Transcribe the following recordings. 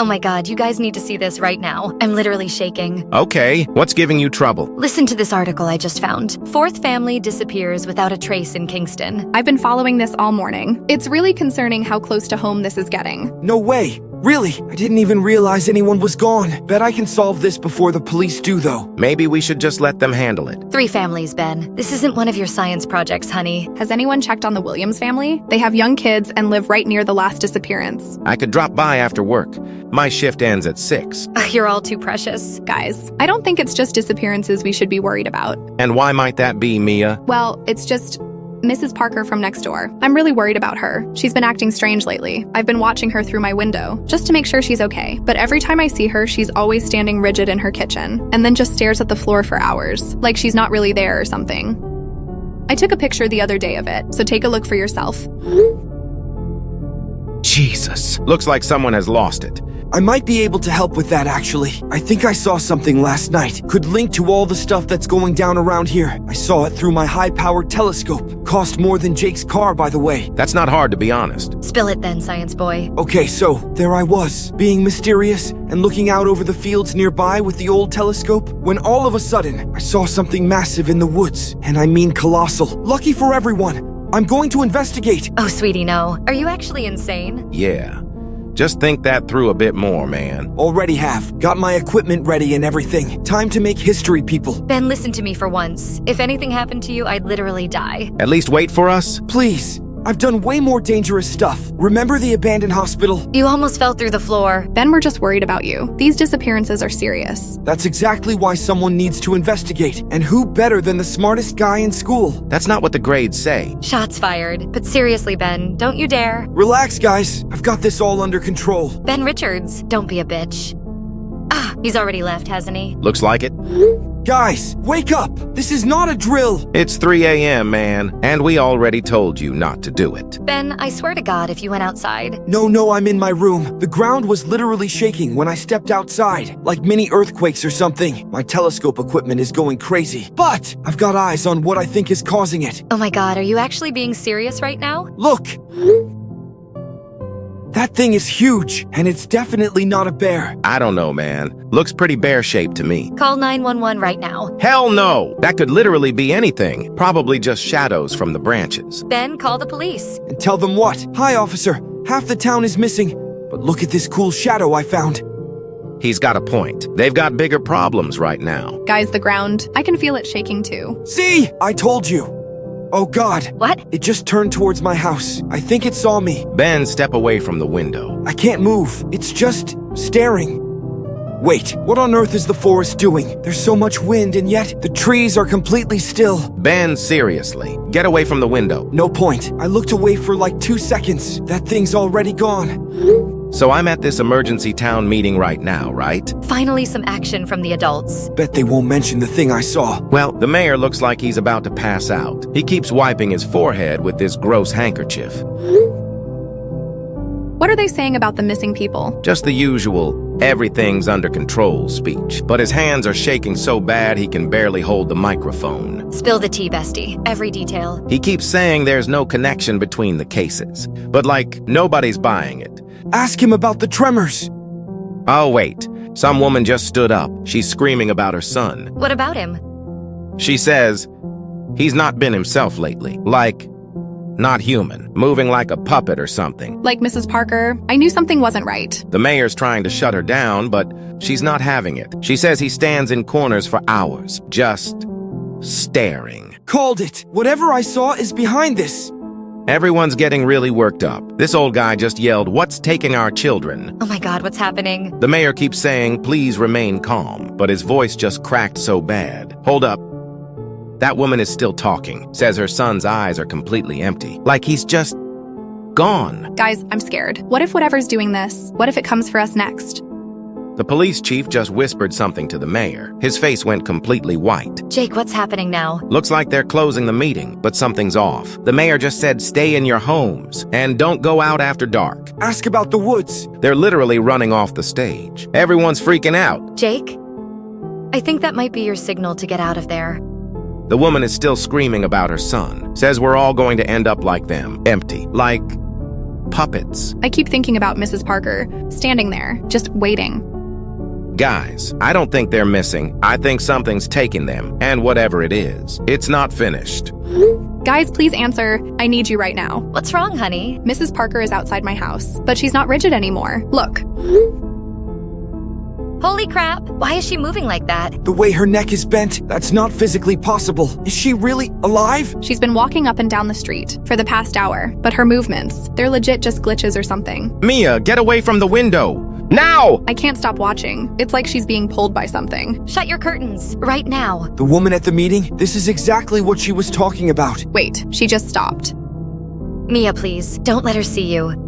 Oh my god, you guys need to see this right now. I'm literally shaking. Okay, what's giving you trouble? Listen to this article I just found. Fourth family disappears without a trace in Kingston. I've been following this all morning. It's really concerning how close to home this is getting. No way. Really? I didn't even realize anyone was gone. Bet I can solve this before the police do, though. Maybe we should just let them handle it. 3 families, Ben. This isn't one of your science projects, honey. Has anyone checked on the Williams family? They have young kids and live right near the last disappearance. I could drop by after work. My shift ends at 6. You're all too precious. Guys, I don't think it's just disappearances we should be worried about. And why might that be, Mia? Well, it's just Mrs. Parker from next door. I'm really worried about her. She's been acting strange lately. I've been watching her through my window, just to make sure she's okay. But every time I see her, she's always standing rigid in her kitchen, and then just stares at the floor for hours, like she's not really there or something. I took a picture the other day of it, so take a look for yourself. Jesus. Looks like someone has lost it. I might be able to help with that, actually. I think I saw something last night. Could link to all the stuff that's going down around here. I saw it through my high-powered telescope. Cost more than Jake's car, by the way. That's not hard, to be honest. Spill it then, science boy. Okay, so there I was, being mysterious and looking out over the fields nearby with the old telescope, when all of a sudden, I saw something massive in the woods. And I mean colossal. Lucky for everyone. I'm going to investigate. Oh, sweetie, no. Are you actually insane? Yeah. Just think that through a bit more, man. Already have. Got my equipment ready and everything. Time to make history, people. Ben, listen to me for once. If anything happened to you, I'd literally die. At least wait for us? Please. I've done way more dangerous stuff. Remember the abandoned hospital? You almost fell through the floor. Ben, we're just worried about you. These disappearances are serious. That's exactly why someone needs to investigate. And who better than the smartest guy in school? That's not what the grades say. Shots fired. But seriously, Ben, don't you dare. Relax, guys. I've got this all under control. Ben Richards, don't be a bitch. Ah, he's already left, hasn't he? Looks like it. Guys, wake up! This is not a drill! It's 3 a.m., man, and we already told you not to do it. Ben, I swear to God, if you went outside. No, I'm in my room. The ground was literally shaking when I stepped outside, like mini earthquakes or something. My telescope equipment is going crazy, but I've got eyes on what I think is causing it. Oh my God, are you actually being serious right now? Look! That thing is huge, and it's definitely not a bear. I don't know, man. Looks pretty bear-shaped to me. Call 911 right now. Hell no! That could literally be anything. Probably just shadows from the branches. Ben, call the police. And tell them what? Hi, officer. Half the town is missing, but look at this cool shadow I found. He's got a point. They've got bigger problems right now. Guys, the ground. I can feel it shaking too. See? I told you. Oh God. What? It just turned towards my house. I think it saw me. Ben, step away from the window. I can't move. It's just staring. Wait, what on earth is the forest doing? There's so much wind and yet the trees are completely still. Ben, seriously. Get away from the window. No point. I looked away for like 2 seconds. That thing's already gone. So I'm at this emergency town meeting right now, right? Finally some action from the adults. Bet they won't mention the thing I saw. Well, the mayor looks like he's about to pass out. He keeps wiping his forehead with this gross handkerchief. What are they saying about the missing people? Just the usual, everything's under control speech. But his hands are shaking so bad he can barely hold the microphone. Spill the tea, bestie. Every detail. He keeps saying there's no connection between the cases. But like, nobody's buying it. Ask him about the tremors. Oh, wait. Some woman just stood up. She's screaming about her son. What about him? She says he's not been himself lately. Like, not human. Moving like a puppet or something. Like Mrs. Parker, I knew something wasn't right. The mayor's trying to shut her down, but she's not having it. She says he stands in corners for hours, just staring. Called it. Whatever I saw is behind this. Everyone's getting really worked up. This old guy just yelled, "What's taking our children?" Oh my God, what's happening? The mayor keeps saying, "Please remain calm," but his voice just cracked so bad. Hold up. That woman is still talking. Says her son's eyes are completely empty. Like he's just gone. Guys, I'm scared. What if whatever's doing this? What if it comes for us next? The police chief just whispered something to the mayor. His face went completely white. Jake, what's happening now? Looks like they're closing the meeting, but something's off. The mayor just said stay in your homes and don't go out after dark. Ask about the woods. They're literally running off the stage. Everyone's freaking out. Jake? I think that might be your signal to get out of there. The woman is still screaming about her son. Says we're all going to end up like them. Empty. Like puppets. I keep thinking about Mrs. Parker, standing there, just waiting. Guys, I don't think they're missing. I think something's taking them, and whatever it is, it's not finished. Guys, please answer. I need you right now. What's wrong, honey? Mrs. Parker is outside my house, but she's not rigid anymore. Look. Holy crap! Why is she moving like that? The way her neck is bent, that's not physically possible. Is she really alive? She's been walking up and down the street for the past hour, but her movements, they're legit just glitches or something. Mia, get away from the window! Now! I can't stop watching. It's like she's being pulled by something. Shut your curtains, right now. The woman at the meeting? This is exactly what she was talking about. Wait, she just stopped. Mia, please, don't let her see you.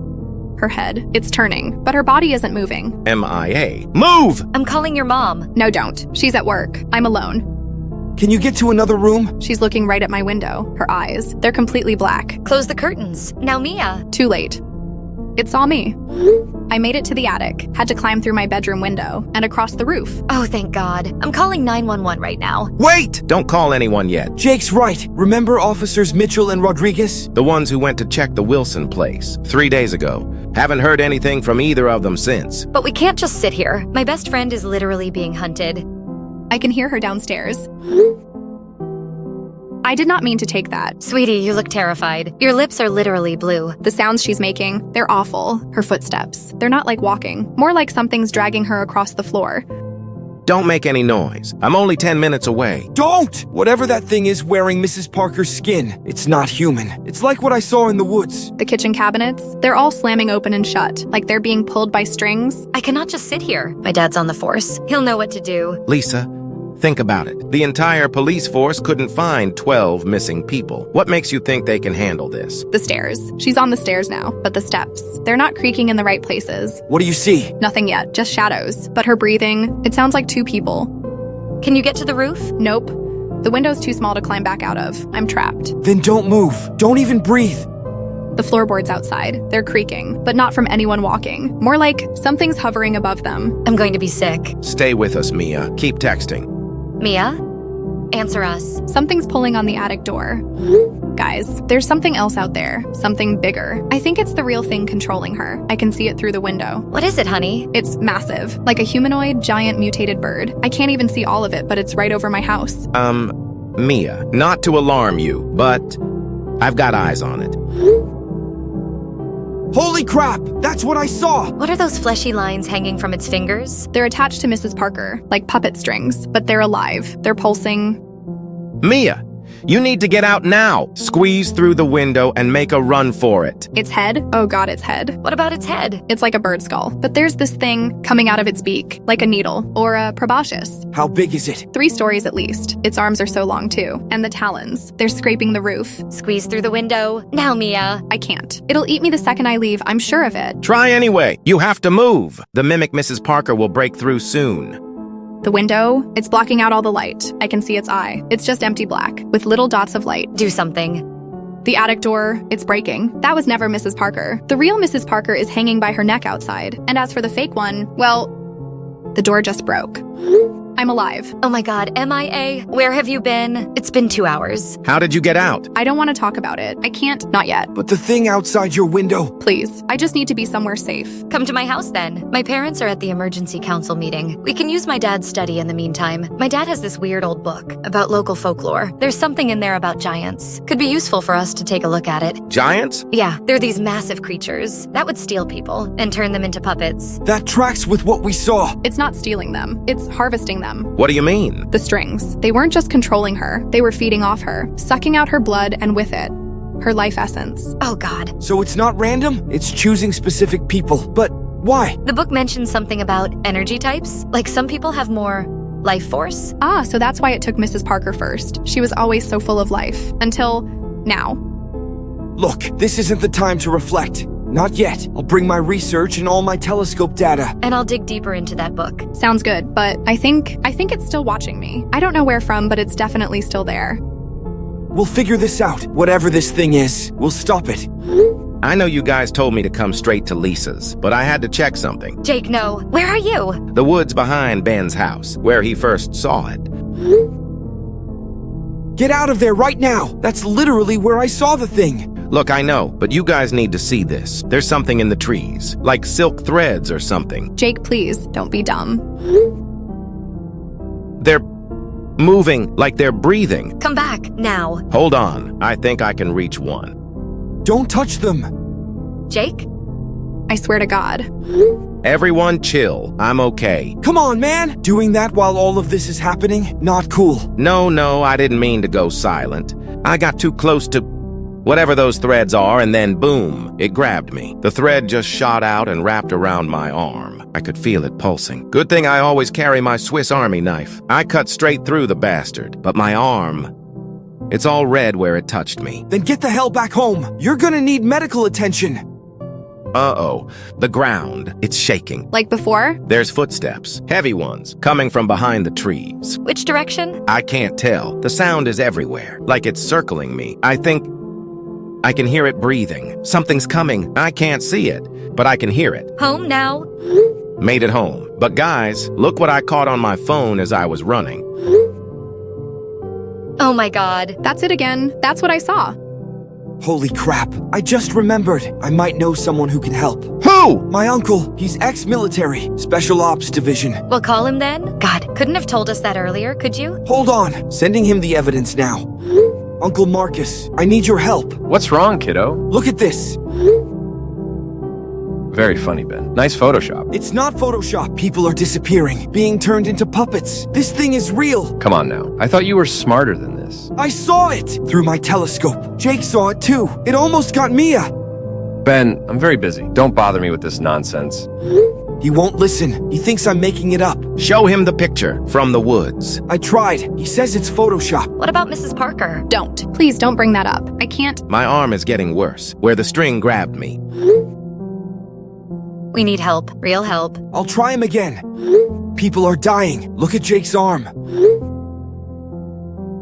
Her head, it's turning, but her body isn't moving. MIA. Move! I'm calling your mom. No, don't. She's at work. I'm alone. Can you get to another room? She's looking right at my window. Her eyes, they're completely black. Close the curtains. Now, Mia. Too late. It saw me. I made it to the attic, had to climb through my bedroom window, and across the roof. Oh, thank God. I'm calling 911 right now. Wait! Don't call anyone yet. Jake's right. Remember Officers Mitchell and Rodriguez? The ones who went to check the Wilson place 3 days ago. Haven't heard anything from either of them since. But we can't just sit here. My best friend is literally being hunted. I can hear her downstairs. I did not mean to take that. Sweetie, you look terrified. Your lips are literally blue. The sounds she's making, they're awful. Her footsteps, they're not like walking. More like something's dragging her across the floor. Don't make any noise. I'm only 10 minutes away. Don't! Whatever that thing is wearing Mrs. Parker's skin, it's not human. It's like what I saw in the woods. The kitchen cabinets, they're all slamming open and shut, like they're being pulled by strings. I cannot just sit here. My dad's on the force. He'll know what to do. Lisa, think about it. The entire police force couldn't find 12 missing people. What makes you think they can handle this? The stairs. She's on the stairs now, but the steps, they're not creaking in the right places. What do you see? Nothing yet, just shadows. But her breathing, it sounds like two people. Can you get to the roof? Nope. The window's too small to climb back out of. I'm trapped. Then don't move. Don't even breathe. The floorboards outside, they're creaking, but not from anyone walking. More like something's hovering above them. I'm going to be sick. Stay with us, Mia. Keep texting. Mia? Answer us. Something's pulling on the attic door. Guys, there's something else out there. Something bigger. I think it's the real thing controlling her. I can see it through the window. What is it, honey? It's massive. Like a humanoid, giant, mutated bird. I can't even see all of it, but it's right over my house. Mia, not to alarm you, but I've got eyes on it. Holy crap! That's what I saw! What are those fleshy lines hanging from its fingers? They're attached to Mrs. Parker, like puppet strings, but they're alive. They're pulsing. Mia, you need to get out now. Squeeze through the window and make a run for it. Its head? Oh God, its head. What about its head? It's like a bird skull, but there's this thing coming out of its beak, like a needle, or a proboscis. How big is it? 3 stories at least. Its arms are so long too. And the talons, they're scraping the roof. Squeeze through the window. Now, Mia. I can't. It'll eat me the second I leave, I'm sure of it. Try anyway. You have to move. The mimic Mrs. Parker will break through soon. The window, it's blocking out all the light. I can see its eye. It's just empty black, with little dots of light. Do something. The attic door, it's breaking. That was never Mrs. Parker. The real Mrs. Parker is hanging by her neck outside. And as for the fake one, well, the door just broke. I'm alive. Oh my God, MIA? Where have you been? It's been 2 hours. How did you get out? I don't want to talk about it. I can't, not yet. But the thing outside your window. Please, I just need to be somewhere safe. Come to my house then. My parents are at the emergency council meeting. We can use my dad's study in the meantime. My dad has this weird old book about local folklore. There's something in there about giants. Could be useful for us to take a look at it. Giants? Yeah, they're these massive creatures that would steal people and turn them into puppets. That tracks with what we saw. It's not stealing them. It's harvesting them. What do you mean? The strings. They weren't just controlling her. They were feeding off her, sucking out her blood and with it, her life essence. Oh God. So it's not random? It's choosing specific people. But why? The book mentions something about energy types. Like some people have more life force. Ah, so that's why it took Mrs. Parker first. She was always so full of life. Until now. Look, this isn't the time to reflect. Not yet. I'll bring my research and all my telescope data. And I'll dig deeper into that book. Sounds good, but I think it's still watching me. I don't know where from, but it's definitely still there. We'll figure this out. Whatever this thing is, we'll stop it. I know you guys told me to come straight to Lisa's, but I had to check something. Jake, no. Where are you? The woods behind Ben's house, where he first saw it. Get out of there right now! That's literally where I saw the thing. Look, I know, but you guys need to see this. There's something in the trees, like silk threads or something. Jake, please, don't be dumb. They're moving like they're breathing. Come back, now. Hold on, I think I can reach one. Don't touch them. Jake? I swear to God. Everyone chill, I'm okay. Come on, man! Doing that while all of this is happening? Not cool. No, I didn't mean to go silent. I got too close to whatever those threads are, and then boom, it grabbed me. The thread just shot out and wrapped around my arm. I could feel it pulsing. Good thing I always carry my Swiss Army knife. I cut straight through the bastard, but my arm, it's all red where it touched me. Then get the hell back home. You're gonna need medical attention. Uh-oh, the ground, it's shaking. Like before? There's footsteps, heavy ones, coming from behind the trees. Which direction? I can't tell. The sound is everywhere, like it's circling me. I think I can hear it breathing. Something's coming. I can't see it, but I can hear it. Home now? Made it home. But guys, look what I caught on my phone as I was running. Oh my God. That's it again. That's what I saw. Holy crap. I just remembered. I might know someone who can help. Who? My uncle. He's ex-military. Special Ops Division. We'll call him then? God, couldn't have told us that earlier, could you? Hold on. Sending him the evidence now. Uncle Marcus, I need your help. What's wrong, kiddo? Look at this. Very funny, Ben. Nice Photoshop. It's not Photoshop. People are disappearing, being turned into puppets. This thing is real. Come on now. I thought you were smarter than this. I saw it through my telescope. Jake saw it too. It almost got Mia. Ben, I'm very busy. Don't bother me with this nonsense. He won't listen. He thinks I'm making it up. Show him the picture from the woods. I tried. He says it's Photoshop. What about Mrs. Parker? Don't. Please don't bring that up. I can't. My arm is getting worse, where the string grabbed me. We need help. Real help. I'll try him again. People are dying. Look at Jake's arm.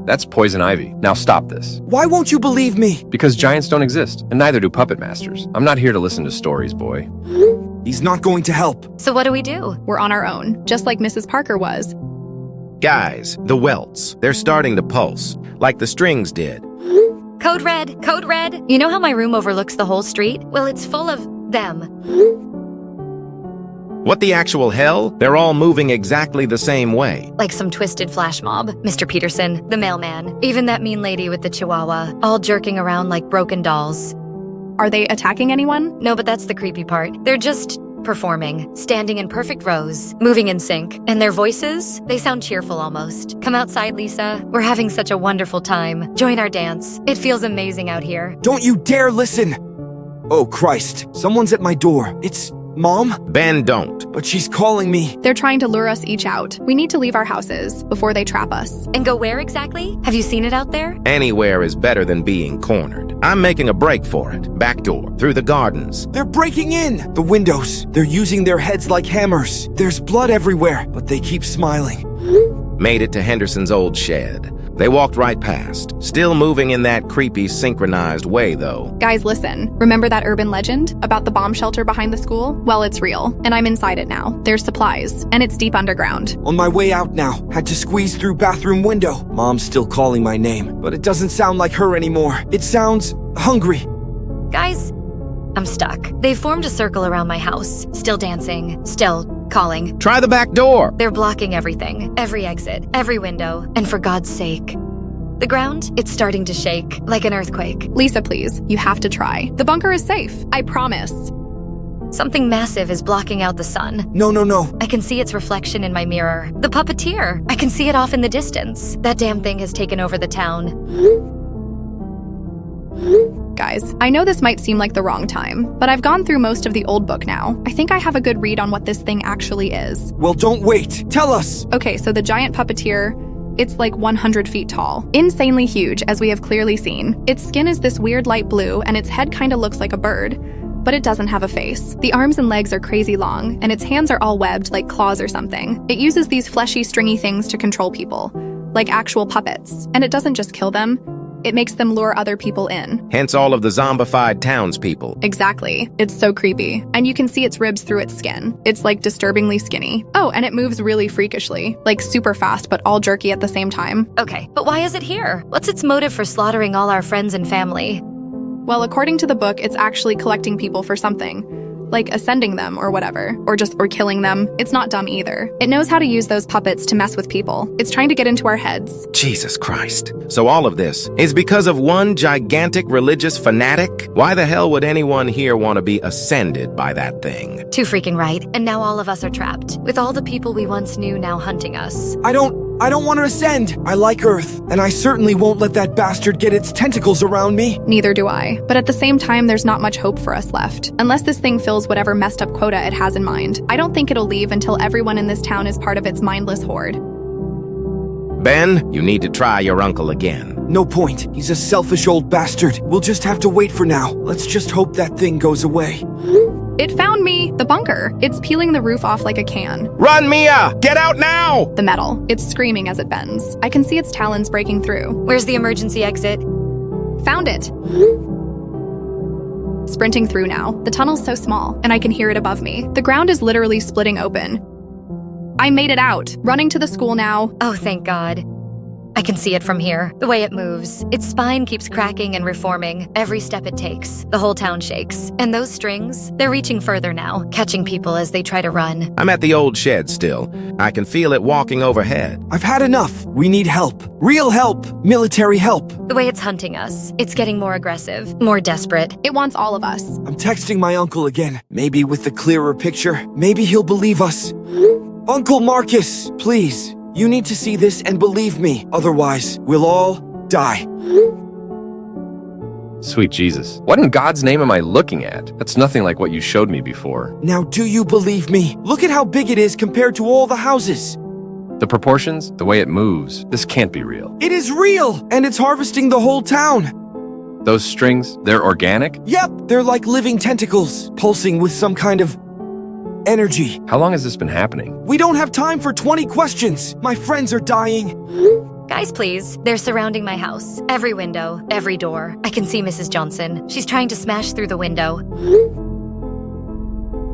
That's poison ivy. Now stop this. Why won't you believe me? Because giants don't exist, and neither do puppet masters. I'm not here to listen to stories, boy. He's not going to help. So what do we do? We're on our own, just like Mrs. Parker was. Guys, the welts, they're starting to pulse, like the strings did. Code red, code red. You know how my room overlooks the whole street? Well, it's full of them. What the actual hell? They're all moving exactly the same way. Like some twisted flash mob. Mr. Peterson, the mailman, even that mean lady with the chihuahua, all jerking around like broken dolls. Are they attacking anyone? No, but that's the creepy part. They're just performing, standing in perfect rows, moving in sync. And their voices, they sound cheerful almost. Come outside, Lisa. We're having such a wonderful time. Join our dance. It feels amazing out here. Don't you dare listen. Oh, Christ. Someone's at my door. It's Mom? Ben, don't. But she's calling me. They're trying to lure us each out. We need to leave our houses before they trap us. And go where exactly? Have you seen it out there? Anywhere is better than being cornered. I'm making a break for it. Back door, through the gardens. They're breaking in. The windows. They're using their heads like hammers. There's blood everywhere, but they keep smiling. Made it to Henderson's old shed. They walked right past, still moving in that creepy, synchronized way, though. Guys, listen. Remember that urban legend about the bomb shelter behind the school? Well, it's real, and I'm inside it now. There's supplies, and it's deep underground. On my way out now. Had to squeeze through bathroom window. Mom's still calling my name, but it doesn't sound like her anymore. It sounds hungry. Guys, I'm stuck. They've formed a circle around my house, still dancing, still calling. Try the back door. They're blocking everything, every exit, every window, and for God's sake. The ground, it's starting to shake, like an earthquake. Lisa, please, you have to try. The bunker is safe, I promise. Something massive is blocking out the sun. No. I can see its reflection in my mirror. The Puppeteer. I can see it off in the distance. That damn thing has taken over the town. Guys, I know this might seem like the wrong time, but I've gone through most of the old book now. I think I have a good read on what this thing actually is. Well, don't wait. Tell us. Okay, so the giant puppeteer, it's like 100 feet tall. Insanely huge, as we have clearly seen. Its skin is this weird light blue, and its head kinda looks like a bird, but it doesn't have a face. The arms and legs are crazy long, and its hands are all webbed like claws or something. It uses these fleshy, stringy things to control people, like actual puppets. And it doesn't just kill them, it makes them lure other people in. Hence all of the zombified townspeople. Exactly. It's so creepy. And you can see its ribs through its skin. It's like disturbingly skinny. Oh, and it moves really freakishly, like super fast but all jerky at the same time. Okay, but why is it here? What's its motive for slaughtering all our friends and family? Well, according to the book, it's actually collecting people for something. Like ascending them or whatever, or killing them. It's not dumb either. It knows how to use those puppets to mess with people. It's trying to get into our heads. Jesus Christ. So all of this is because of one gigantic religious fanatic? Why the hell would anyone here want to be ascended by that thing? Too freaking right. And now all of us are trapped, with all the people we once knew now hunting us. I don't want to ascend. I like Earth, and I certainly won't let that bastard get its tentacles around me. Neither do I. But at the same time, there's not much hope for us left. Unless this thing fills whatever messed up quota it has in mind. I don't think it'll leave until everyone in this town is part of its mindless horde. Ben, you need to try your uncle again. No point. He's a selfish old bastard. We'll just have to wait for now. Let's just hope that thing goes away. It found me! The bunker. It's peeling the roof off like a can. Run, Mia! Get out now! The metal. It's screaming as it bends. I can see its talons breaking through. Where's the emergency exit? Found it! Sprinting through now. The tunnel's so small, and I can hear it above me. The ground is literally splitting open. I made it out. Running to the school now. Oh, thank God. I can see it from here. The way it moves. Its spine keeps cracking and reforming every step it takes. The whole town shakes. And those strings, they're reaching further now, catching people as they try to run. I'm at the old shed still. I can feel it walking overhead. I've had enough. We need help. Real help. Military help. The way it's hunting us, it's getting more aggressive, more desperate. It wants all of us. I'm texting my uncle again. Maybe with the clearer picture. Maybe he'll believe us. Uncle Marcus, please. You need to see this and believe me. Otherwise, we'll all die. Sweet Jesus. What in God's name am I looking at? That's nothing like what you showed me before. Now, do you believe me? Look at how big it is compared to all the houses. The proportions, the way it moves, this can't be real. It is real, and it's harvesting the whole town. Those strings, they're organic? Yep, they're like living tentacles, pulsing with some kind of energy. How long has this been happening? We don't have time for 20 questions. My friends are dying. Guys, please. They're surrounding my house. Every window, every door. I can see Mrs. Johnson. She's trying to smash through the window.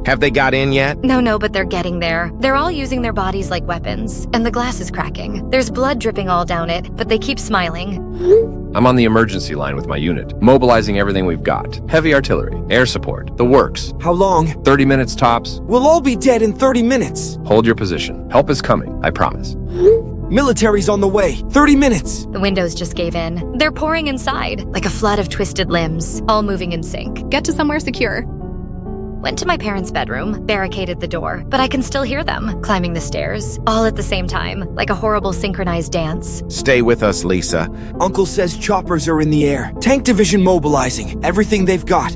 Have they got in yet? No, but they're getting there. They're all using their bodies like weapons, and the glass is cracking. There's blood dripping all down it, but they keep smiling. I'm on the emergency line with my unit, mobilizing everything we've got. Heavy artillery, air support, the works. How long? 30 minutes tops. We'll all be dead in 30 minutes. Hold your position. Help is coming, I promise. Military's on the way. 30 minutes. The windows just gave in. They're pouring inside, like a flood of twisted limbs, all moving in sync. Get to somewhere secure. Went to my parents' bedroom, barricaded the door, but I can still hear them, climbing the stairs, all at the same time, like a horrible synchronized dance. Stay with us, Lisa. Uncle says choppers are in the air. Tank division mobilizing. Everything they've got.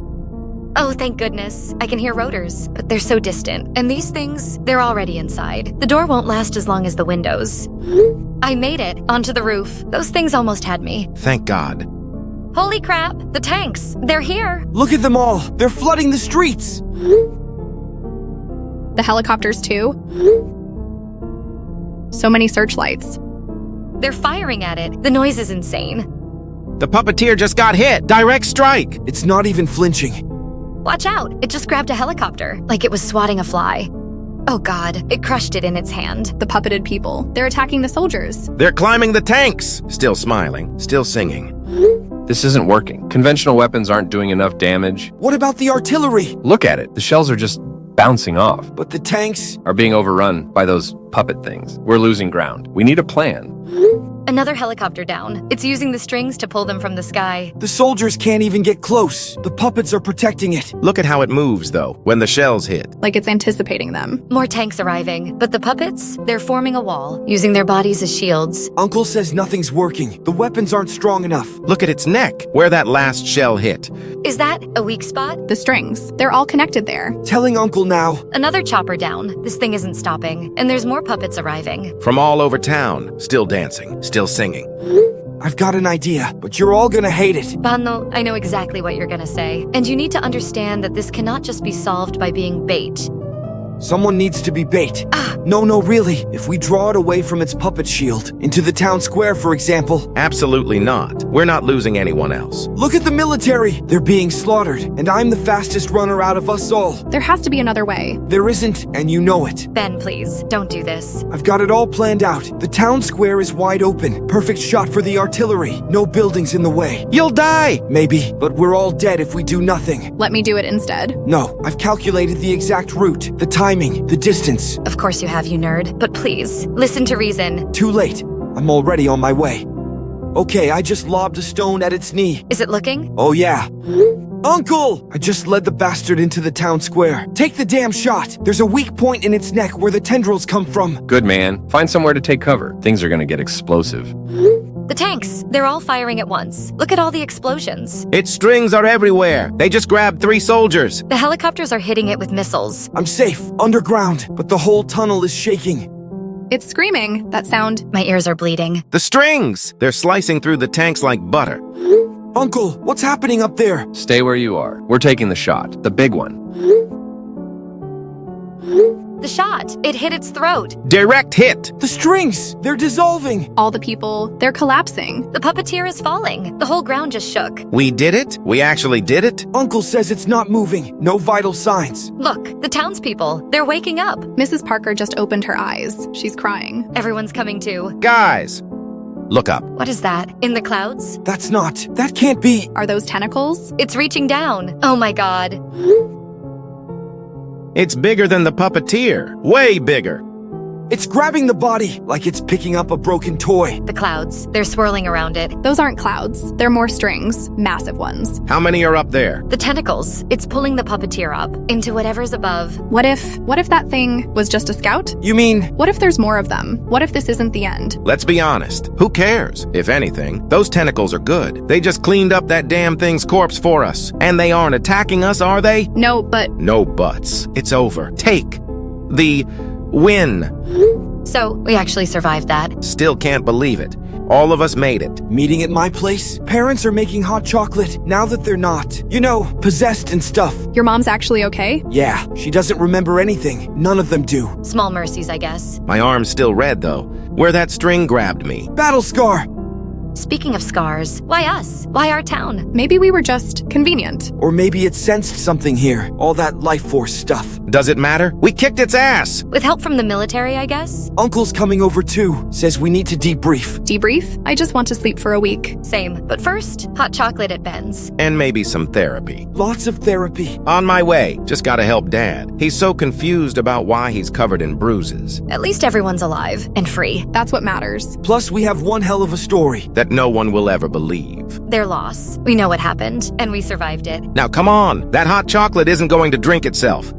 Oh, thank goodness. I can hear rotors, but they're so distant. And these things, they're already inside. The door won't last as long as the windows. I made it, onto the roof. Those things almost had me. Thank God. Holy crap, the tanks, they're here. Look at them all. They're flooding the streets. The helicopters too. So many searchlights. They're firing at it. The noise is insane. The puppeteer just got hit. Direct strike. It's not even flinching. Watch out, it just grabbed a helicopter, like it was swatting a fly. Oh God, it crushed it in its hand. The puppeted people. They're attacking the soldiers. They're climbing the tanks. Still smiling, still singing. This isn't working. Conventional weapons aren't doing enough damage. What about the artillery? Look at it. The shells are just bouncing off. But the tanks? Are being overrun by those puppet things. We're losing ground. We need a plan. Another helicopter down. It's using the strings to pull them from the sky. The soldiers can't even get close. The puppets are protecting it. Look at how it moves, though, when the shells hit. Like it's anticipating them. More tanks arriving, but the puppets, they're forming a wall, using their bodies as shields. Uncle says nothing's working. The weapons aren't strong enough. Look at its neck, where that last shell hit. Is that a weak spot? The strings. They're all connected there. Telling Uncle now. Another chopper down. This thing isn't stopping, and there's more puppets arriving. From all over town, still dancing, still singing. I've got an idea, but you're all gonna hate it. Banno, I know exactly what you're gonna say. And you need to understand that this cannot just be solved by being bait. Someone needs to be bait. No, really. If we draw it away from its puppet shield, into the town square, for example. Absolutely not. We're not losing anyone else. Look at the military. They're being slaughtered, and I'm the fastest runner out of us all. There has to be another way. There isn't, and you know it. Ben, please, don't do this. I've got it all planned out. The town square is wide open. Perfect shot for the artillery. No buildings in the way. You'll die! Maybe, but we're all dead if we do nothing. Let me do it instead. No, I've calculated the exact route, the timing, the distance. Of course you have, you nerd. But please, listen to reason. Too late. I'm already on my way. Okay, I just lobbed a stone at its knee. Is it looking? Oh yeah. Uncle! I just led the bastard into the town square. Take the damn shot. There's a weak point in its neck where the tendrils come from. Good man. Find somewhere to take cover. Things are gonna get explosive. The tanks, they're all firing at once. Look at all the explosions. Its strings are everywhere. They just grabbed 3 soldiers. The helicopters are hitting it with missiles. I'm safe, underground, but the whole tunnel is shaking. It's screaming. That sound. My ears are bleeding. The strings! They're slicing through the tanks like butter. Uncle, what's happening up there? Stay where you are. We're taking the shot. The big one. The shot, it hit its throat. Direct hit! The strings! They're dissolving! All the people, they're collapsing. The puppeteer is falling. The whole ground just shook. We did it? We actually did it? Uncle says it's not moving. No vital signs. Look, the townspeople, they're waking up. Mrs. Parker just opened her eyes. She's crying. Everyone's coming to. Guys! Look up. What is that? In the clouds? That can't be. Are those tentacles? It's reaching down. Oh my god. It's bigger than the puppeteer. Way bigger. It's grabbing the body like it's picking up a broken toy. The clouds, they're swirling around it. Those aren't clouds. They're more strings. Massive ones. How many are up there? The tentacles, it's pulling the puppeteer up into whatever's above. What if that thing was just a scout? You mean? What if there's more of them? What if this isn't the end? Let's be honest. Who cares? If anything, those tentacles are good. They just cleaned up that damn thing's corpse for us. And they aren't attacking us, are they? No, but No buts. It's over. Take the win. So, we actually survived that. Still can't believe it. All of us made it. Meeting at my place? Parents are making hot chocolate now that they're not, possessed and stuff. your mom's actually okay? Yeah, she doesn't remember anything. None of them do. Small mercies, I guess. My arm's still red, though, where that string grabbed me. Battle scar! Speaking of scars, why us? Why our town? Maybe we were just convenient. Or maybe it sensed something here. All that life force stuff. Does it matter? We kicked its ass! With help from the military, I guess? Uncle's coming over too. Says we need to debrief. Debrief? I just want to sleep for a week. Same. But first, hot chocolate at Ben's. And maybe some therapy. Lots of therapy. On my way. Just gotta help Dad. He's so confused about why he's covered in bruises. At least everyone's alive and free. That's what matters. Plus, we have one hell of a story. That no one will ever believe. Their loss. We know what happened, and we survived it. Now come on! That hot chocolate isn't going to drink itself.